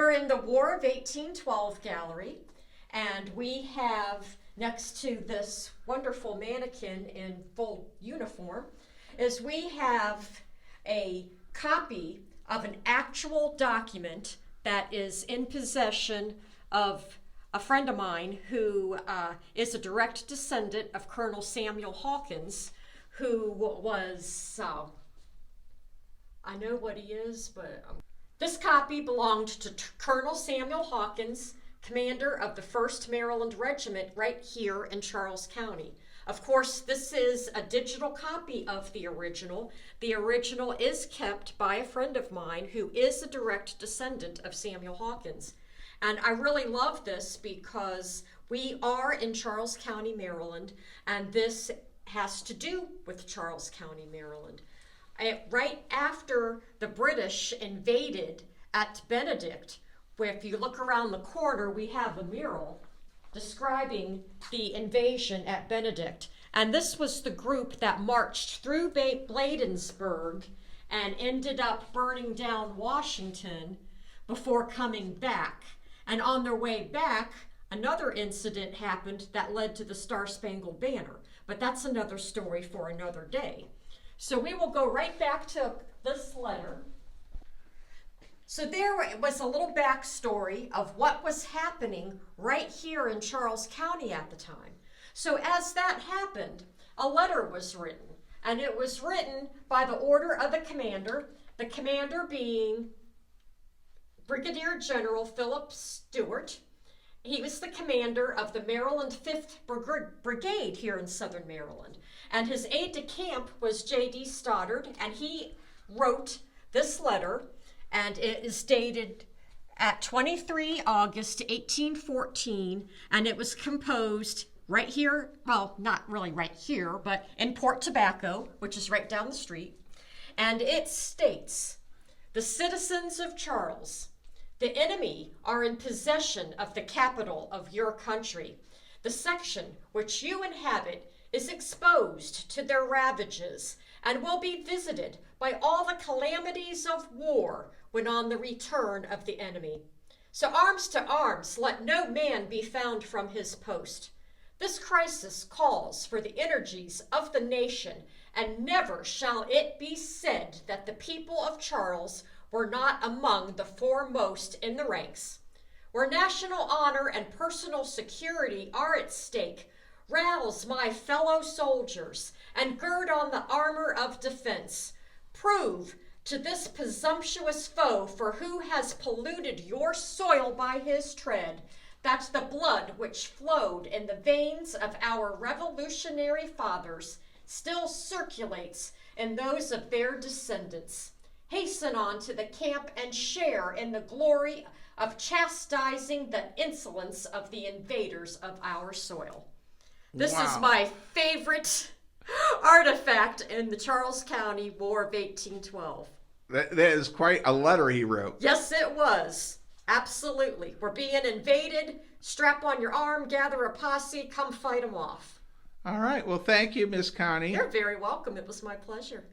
We're in the War of 1812 gallery, and we have next to this wonderful mannequin in full uniform is we have a copy of an actual document that is in possession of a friend of mine who is a direct descendant of Colonel Samuel Hawkins, who was, I know what he is, but this copy belonged to Colonel Samuel Hawkins, commander of the 1st Maryland Regiment right here in Charles County. Of course, this is a digital copy of the original. The original is kept by a friend of mine who is a direct descendant of Samuel Hawkins. And I really love this because we are in Charles County, Maryland, and this has to do with Charles County, Maryland. Right after the British invaded at Benedict, where if you look around the corner, we have a mural describing the invasion at Benedict. And this was the group that marched through Bladensburg and ended up burning down Washington before coming back. And on their way back, another incident happened that led to the Star-Spangled Banner. But that's another story for another day. So we will go right back to this letter. So there was a little backstory of what was happening right here in Charles County at the time. So as that happened, a letter was written, and it was written by the order of the commander being Brigadier General Philip Stewart. He was the commander of the Maryland 5th Brigade here in Southern Maryland. And his aide-de-camp was J.D. Stoddard, and he wrote this letter, and it is dated at 23 August 1814, and it was composed right here, well, not really right here, but in Port Tobacco, which is right down the street. And it states, "The citizens of Charles, the enemy are in possession of the capital of your country. The section which you inhabit is exposed to their ravages and will be visited by all the calamities of war when on the return of the enemy. So arms to arms, let no man be found from his post. This crisis calls for the energies of the nation, and never shall it be said that the people of Charles were not among the foremost in the ranks. Where national honor and personal security are at stake, rouse my fellow soldiers and gird on the armor of defense. Prove to this presumptuous foe, for who has polluted your soil by his tread, that the blood which flowed in the veins of our revolutionary fathers still circulates in those of their descendants. Hasten on to the camp and share in the glory of chastising the insolence of the invaders of our soil." This is my favorite artifact in the Charles County War of 1812. That is quite a letter he wrote. Yes, it was. Absolutely. We're being invaded. Strap on your arm, gather a posse, come fight them off. All right. Well, thank you, Miss Connie. You're very welcome. It was my pleasure.